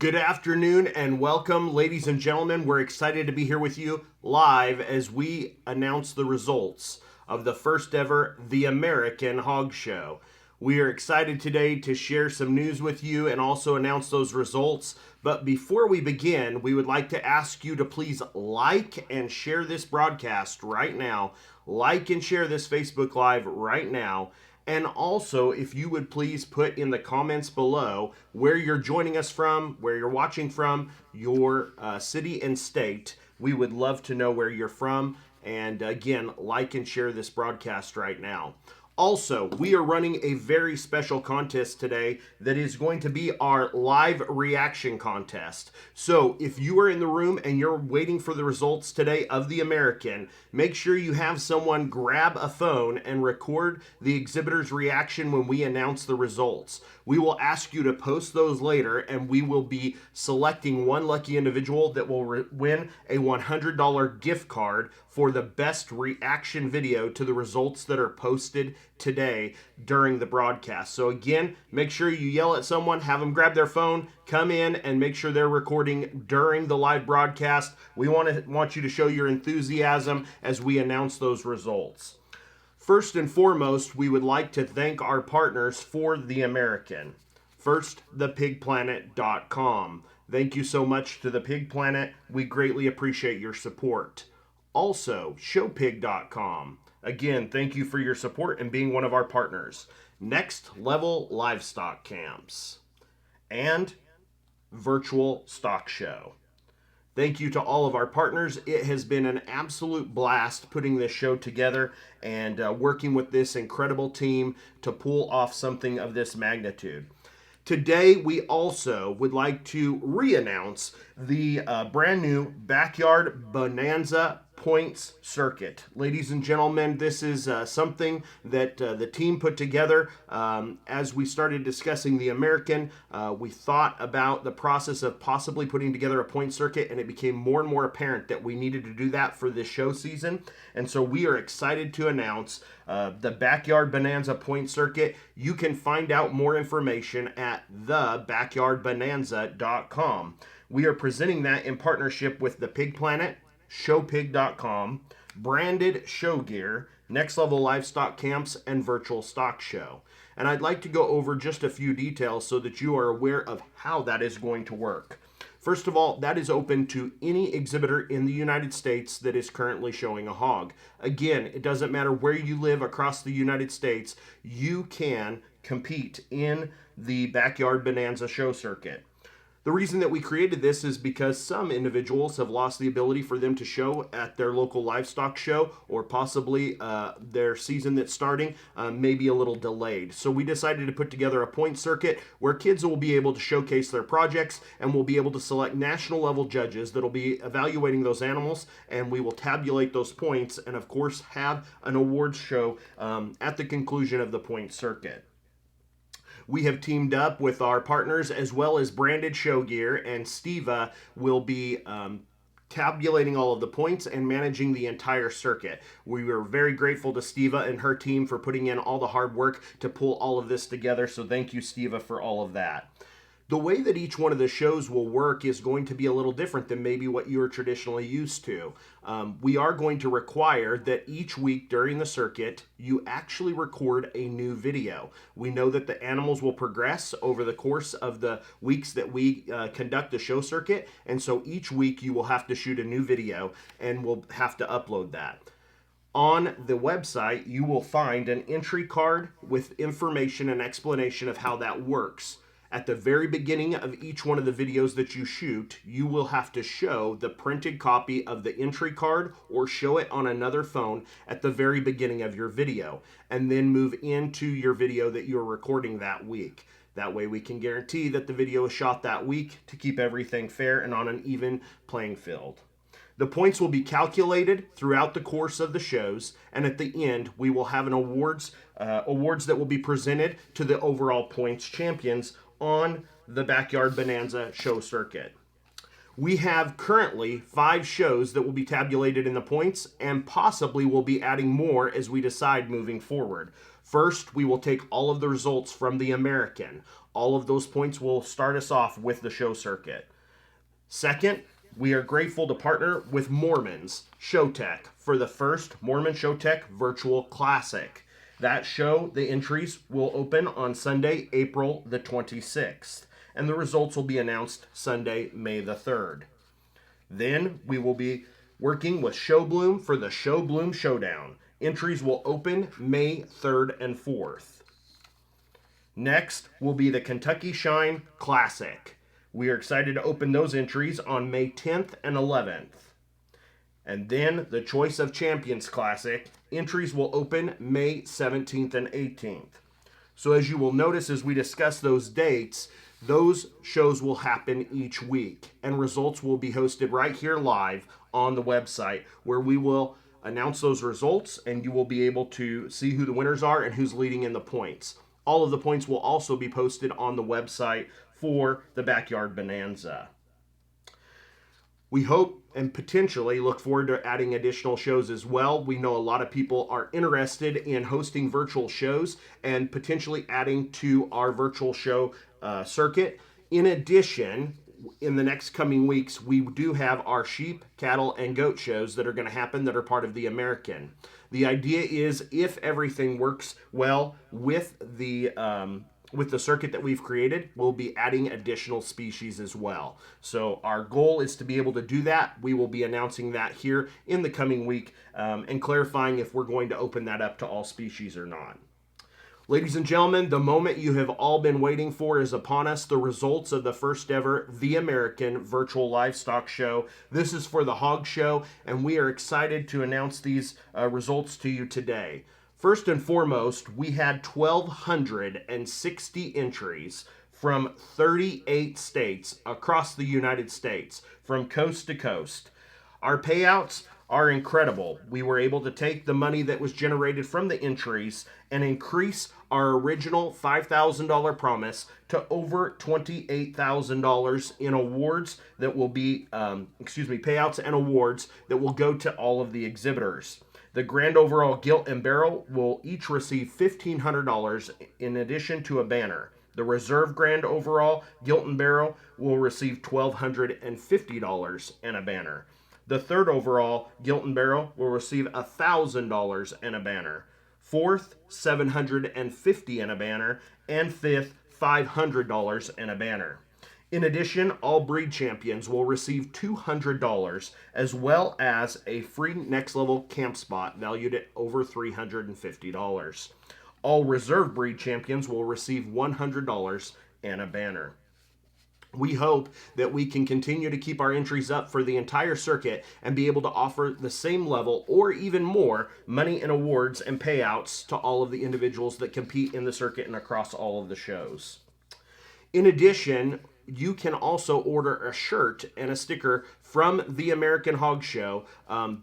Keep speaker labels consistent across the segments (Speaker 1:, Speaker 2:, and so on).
Speaker 1: Good afternoon and welcome, ladies and gentlemen. We're excited to be here with you live as we announce the results of the first ever The American Hog Show. We are excited today to share some news with you and also announce those results. But before we begin, we would like to ask you to please like and share this broadcast right now. Like and share this Facebook Live right now. And also, if you would please put in the comments below where you're joining us from, where you're watching from, your city and state. We would love to know where you're from. And again, like and share this broadcast right now. Also, we are running a very special contest today that is going to be our live reaction contest. So if you are in the room and you're waiting for the results today of the American, make sure you have someone grab a phone and record the exhibitor's reaction when we announce the results. We will ask you to post those later, and we will be selecting one lucky individual that will win a $100 gift card for the best reaction video to the results that are posted today during the broadcast. So again, make sure you yell at someone, have them grab their phone, come in, and make sure they're recording during the live broadcast. We want you to show your enthusiasm as we announce those results. First and foremost, we would like to thank our partners for the American. First, thepigplanet.com. Thank you so much to the Pig Planet. We greatly appreciate your support. Also, showpig.com. Again, thank you for your support and being one of our partners. Next Level Livestock Camps and Virtual Stock Show. Thank you to all of our partners. It has been an absolute blast putting this show together and working with this incredible team to pull off something of this magnitude. Today, we also would like to re-announce the brand new Backyard Bonanza Points Circuit. Ladies and gentlemen, this is something that the team put together. As we started discussing the American, we thought about the process of possibly putting together a point circuit, and it became more and more apparent that we needed to do that for this show season. And so we are excited to announce the Backyard Bonanza Point Circuit. You can find out more information at thebackyardbonanza.com. We are presenting that in partnership with the Pig Planet, showpig.com, branded show gear, Next Level Livestock Camps, and Virtual Stock Show. And I'd like to go over just a few details so that you are aware of how that is going to work. First of all, that is open to any exhibitor in the United States that is currently showing a hog. Again, it doesn't matter where you live across the United States, you can compete in the Backyard Bonanza show circuit. The reason that we created this is because some individuals have lost the ability for them to show at their local livestock show, or possibly their season that's starting may be a little delayed. So we decided to put together a point circuit where kids will be able to showcase their projects, and we'll be able to select national level judges that'll be evaluating those animals, and we will tabulate those points and of course have an awards show at the conclusion of the point circuit. We have teamed up with our partners as well as branded show gear, and Steva will be tabulating all of the points and managing the entire circuit. We were very grateful to Steva and her team for putting in all the hard work to pull all of this together, so thank you, Steva, for all of that. The way that each one of the shows will work is going to be a little different than maybe what you're traditionally used to. We are going to require that each week during the circuit, you actually record a new video. We know that the animals will progress over the course of the weeks that we conduct the show circuit, and so each week you will have to shoot a new video and we'll have to upload that. On the website, you will find an entry card with information and explanation of how that works. At the very beginning of each one of the videos that you shoot, you will have to show the printed copy of the entry card or show it on another phone at the very beginning of your video, and then move into your video that you're recording that week. That way we can guarantee that the video is shot that week to keep everything fair and on an even playing field. The points will be calculated throughout the course of the shows, and at the end we will have an awards that will be presented to the overall points champions on the Backyard Bonanza show circuit. We have currently 5 shows that will be tabulated in the points, and possibly will be adding more as we decide moving forward. First, we will take all of the results from the American. All of those points will start us off with the show circuit. Second, we are grateful to partner with Mormon's Showtech for the first Mormon Showtech Virtual Classic. That show, the entries will open on Sunday, April the 26th, and the results will be announced Sunday, May the 3rd. Then we will be working with Showbloom for the Showbloom Showdown. Entries will open May 3rd and 4th. Next will be the Kentucky Shine Classic. We are excited to open those entries on May 10th and 11th. And then the Choice of Champions Classic. Entries will open May 17th and 18th. So as you will notice as we discuss those dates, those shows will happen each week, and results will be hosted right here live on the website, where we will announce those results and you will be able to see who the winners are and who's leading in the points. All of the points will also be posted on the website for the Backyard Bonanza. We hope and potentially look forward to adding additional shows as well. We know a lot of people are interested in hosting virtual shows and potentially adding to our virtual show circuit. In addition, in the next coming weeks, we do have our sheep, cattle, and goat shows that are going to happen that are part of the American. The idea is, if everything works well with the circuit that we've created, we'll be adding additional species as well. So our goal is to be able to do that. We will be announcing that here in the coming week and clarifying if we're going to open that up to all species or not. Ladies and gentlemen, the moment you have all been waiting for is upon us. The results of the first ever The American Virtual Livestock Show. This is for the Hog Show, and we are excited to announce these results to you today. First and foremost, we had 1,260 entries from 38 states across the United States, from coast to coast. Our payouts are incredible. We were able to take the money that was generated from the entries and increase our original $5,000 promise to over $28,000 in awards that will be, payouts and awards that will go to all of the exhibitors. The grand overall gilt and barrel will each receive $1,500 in addition to a banner. The reserve grand overall gilt and barrel will receive $1,250 and a banner. The third overall gilt and barrel will receive $1,000 and a banner. Fourth, $750 and a banner. And fifth, $500 and a banner. In addition, all breed champions will receive $200 as well as a free next level camp spot valued at over $350. All reserve breed champions will receive $100 and a banner. We hope that we can continue to keep our entries up for the entire circuit and be able to offer the same level or even more money and awards and payouts to all of the individuals that compete in the circuit and across all of the shows. In addition, you can also order a shirt and a sticker from the American Hog Show.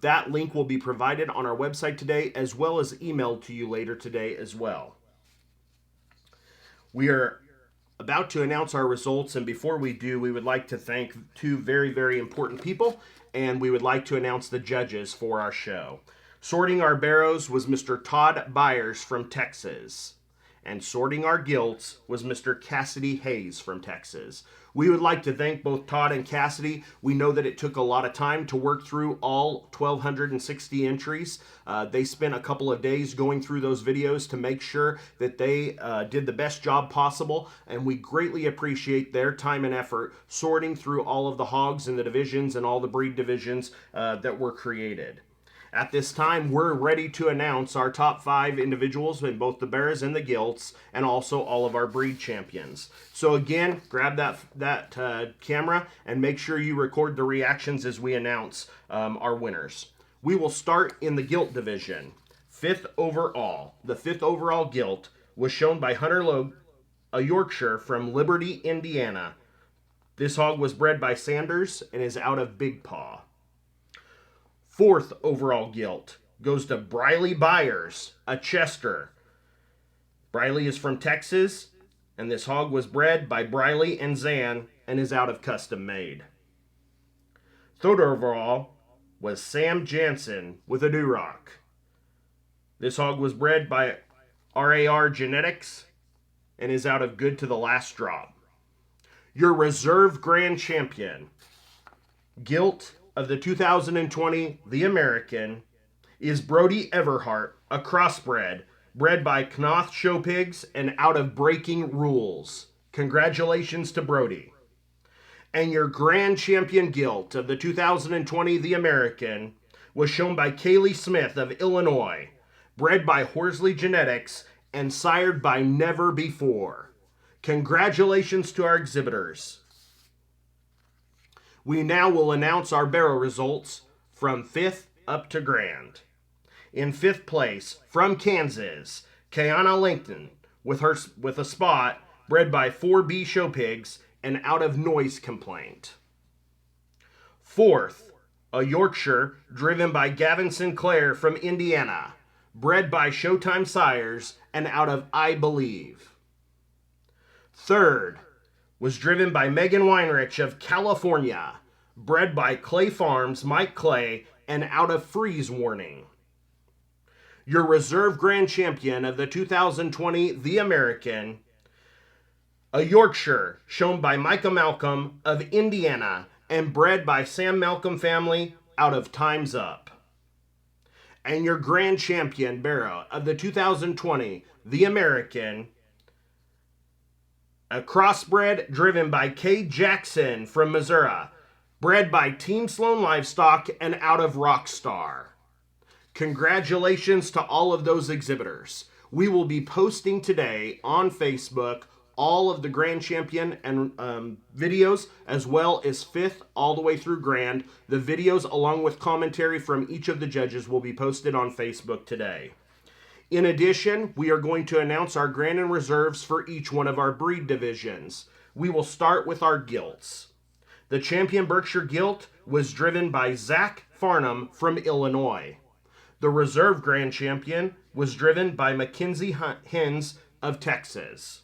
Speaker 1: That link will be provided on our website today, as well as emailed to you later today as well. We are about to announce our results, and before we do, we would like to thank two very, very important people, and we would like to announce the judges for our show. Sorting our barrows was Mr. Todd Byers from Texas, and sorting our gilts was Mr. Cassidy Hayes from Texas. We would like to thank both Todd and Cassidy. We know that it took a lot of time to work through all 1,260 entries. They spent a couple of days going through those videos to make sure that they did the best job possible, and we greatly appreciate their time and effort sorting through all of the hogs and the divisions and all the breed divisions that were created. At this time, we're ready to announce our top 5 individuals in both the bears and the gilts, and also all of our breed champions. So again, grab that camera and make sure you record the reactions as we announce our winners. We will start in the gilt division. 5th overall. The 5th overall gilt was shown by Hunter Logue, a Yorkshire from Liberty, Indiana. This hog was bred by Sanders and is out of Big Paw. 4th overall gilt goes to Briley Byers, a Chester. Briley is from Texas, and this hog was bred by Briley and Zan and is out of Custom Made. 3rd overall was Sam Jansen with a Duroc. This hog was bred by RAR Genetics and is out of good to the last drop. Your reserve grand champion, gilt of the 2020 The American, is Brody Everhart, a crossbred, bred by Knoth Show Pigs and out of Breaking Rules. Congratulations to Brody. And your grand champion gilt of the 2020 The American was shown by Kaylee Smith of Illinois, bred by Horsley Genetics and sired by Never Before. Congratulations to our exhibitors. We now will announce our barrow results from 5th up to grand. In 5th place, from Kansas, Kiana Langton with a spot bred by 4B Show Pigs and out of noise complaint. 4th, a Yorkshire driven by Gavin Sinclair from Indiana, bred by Showtime Sires and out of I Believe. 3rd was driven by Megan Weinrich of California, bred by Clay Farms Mike Clay and out of Freeze Warning. Your reserve grand champion of the 2020 The American, a Yorkshire shown by Micah Malcolm of Indiana and bred by Sam Malcolm family out of Time's Up. And your grand champion barrow of the 2020 The American, a crossbred driven by Kay Jackson from Missouri, bred by Team Sloan Livestock and out of Rockstar. Congratulations to all of those exhibitors. We will be posting today on Facebook all of the Grand Champion and videos, as well as 5th all the way through Grand. The videos, along with commentary from each of the judges, will be posted on Facebook today. In addition, we are going to announce our Grand and Reserves for each one of our breed divisions. We will start with our gilts. The Champion Berkshire Gilt was driven by Zach Farnham from Illinois. The Reserve Grand Champion was driven by Mackenzie Hens of Texas.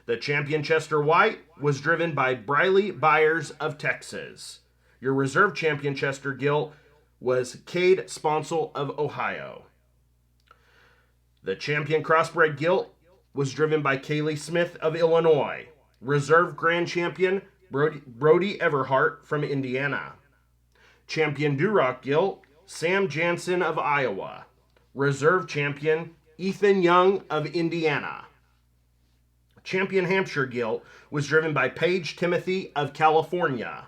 Speaker 1: The Champion Chester White was driven by Briley Byers of Texas. Your Reserve Champion Chester Gilt was Cade Sponsel of Ohio. The Champion Crossbred Gilt was driven by Kaylee Smith of Illinois. Reserve Grand Champion Brody Everhart from Indiana. Champion Duroc Gilt, Sam Jansen of Iowa. Reserve Champion Ethan Young of Indiana. Champion Hampshire Gilt was driven by Paige Timothy of California.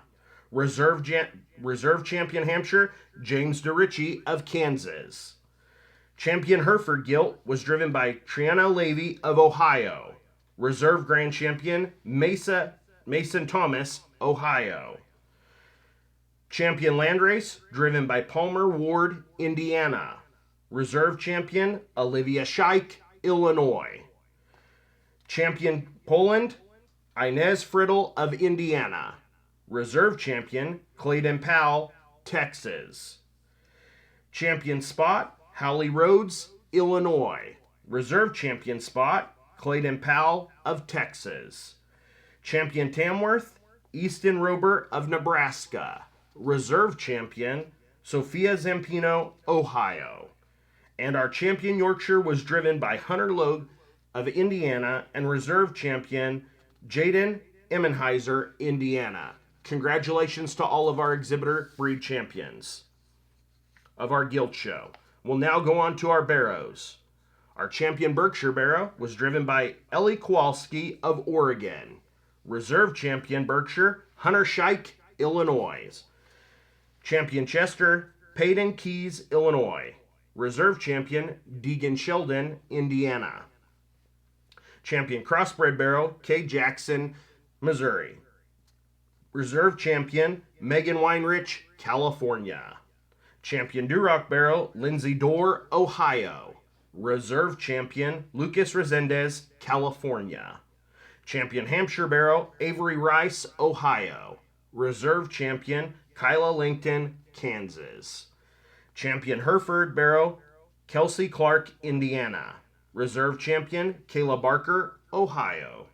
Speaker 1: Reserve Champion Hampshire, James DeRicci of Kansas. Champion Hereford Gilt was driven by Triana Levy of Ohio. Reserve Grand Champion Mason Thomas, Ohio. Champion Landrace, driven by Palmer Ward, Indiana. Reserve Champion Olivia Scheich, Illinois. Champion Poland, Inez Friddle of Indiana. Reserve Champion Clayton Powell, Texas. Champion Spot, Hallie Rhodes, Illinois. Reserve Champion Spot, Clayton Powell of Texas. Champion Tamworth, Easton Rober of Nebraska. Reserve Champion, Sophia Zampino, Ohio. And our Champion Yorkshire was driven by Hunter Logue of Indiana and Reserve Champion Jaden Emmenheiser, Indiana. Congratulations to all of our exhibitor breed champions of our gilt show. We'll now go on to our barrows. Our Champion Berkshire barrow was driven by Ellie Kowalski of Oregon. Reserve Champion Berkshire, Hunter Scheich, Illinois. Champion Chester, Peyton Keys, Illinois. Reserve Champion, Deegan Sheldon, Indiana. Champion Crossbred barrow, Kay Jackson, Missouri. Reserve Champion, Megan Weinrich, California. Champion Duroc barrow, Lindsay Dorr, Ohio. Reserve Champion, Lucas Resendez, California. Champion Hampshire barrow, Avery Rice, Ohio. Reserve Champion, Kyla Langton, Kansas. Champion Hereford barrow, Kelsey Clark, Indiana. Reserve Champion, Kayla Barker, Ohio.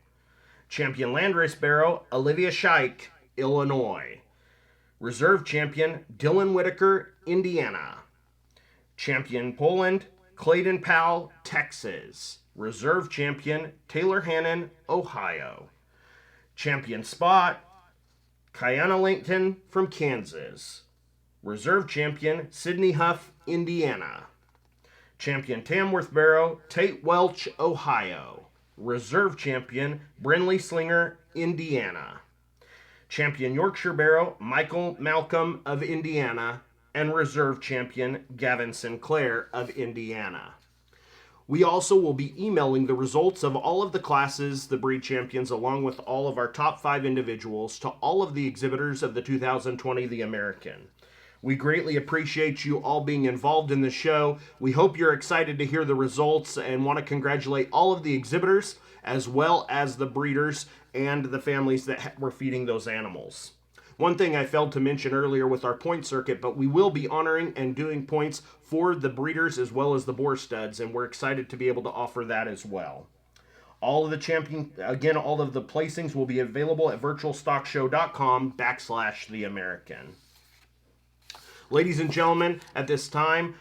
Speaker 1: Champion Landrace barrow, Olivia Scheich, Illinois. Reserve Champion, Dylan Whitaker, Indiana. Champion Poland, Clayton Powell, Texas. Reserve champion, Taylor Hannon, Ohio. Champion spot, Kiana Langton from Kansas. Reserve champion, Sydney Huff, Indiana. Champion Tamworth Barrow, Tate Welch, Ohio. Reserve champion, Brinley Slinger, Indiana. Champion Yorkshire Barrow, Michael Malcolm of Indiana. And reserve champion, Gavin Sinclair of Indiana. We also will be emailing the results of all of the classes, the breed champions, along with all of our top 5 individuals to all of the exhibitors of the 2020 The American. We greatly appreciate you all being involved in the show. We hope you're excited to hear the results and want to congratulate all of the exhibitors as well as the breeders and the families that were feeding those animals. One thing I failed to mention earlier with our point circuit, but we will be honoring and doing points for the breeders as well as the boar studs, and we're excited to be able to offer that as well. All of the all of the placings will be available at virtualstockshow.com/The American. Ladies and gentlemen, at this time,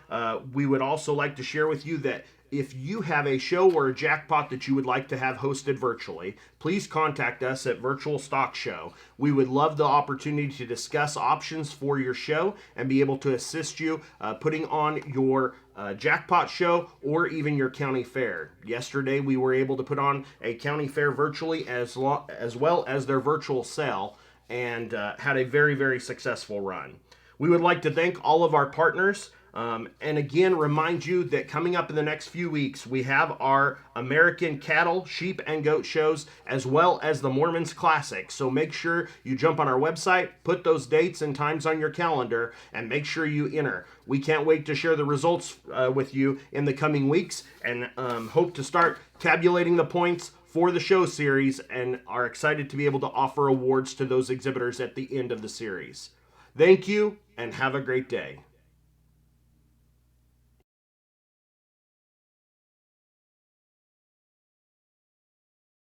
Speaker 1: we would also like to share with you that if you have a show or a jackpot that you would like to have hosted virtually, please contact us at Virtual Stock Show. We would love the opportunity to discuss options for your show and be able to assist you putting on your jackpot show or even your county fair. Yesterday, we were able to put on a county fair virtually as well as their virtual sale and had a very, very successful run. We would like to thank all of our partners. And again, remind you that coming up in the next few weeks, we have our American cattle, sheep, and goat shows, as well as the Mormons Classic. So make sure you jump on our website, put those dates and times on your calendar, and make sure you enter. We can't wait to share the results with you in the coming weeks, and hope to start tabulating the points for the show series, and are excited to be able to offer awards to those exhibitors at the end of the series. Thank you, and have a great day.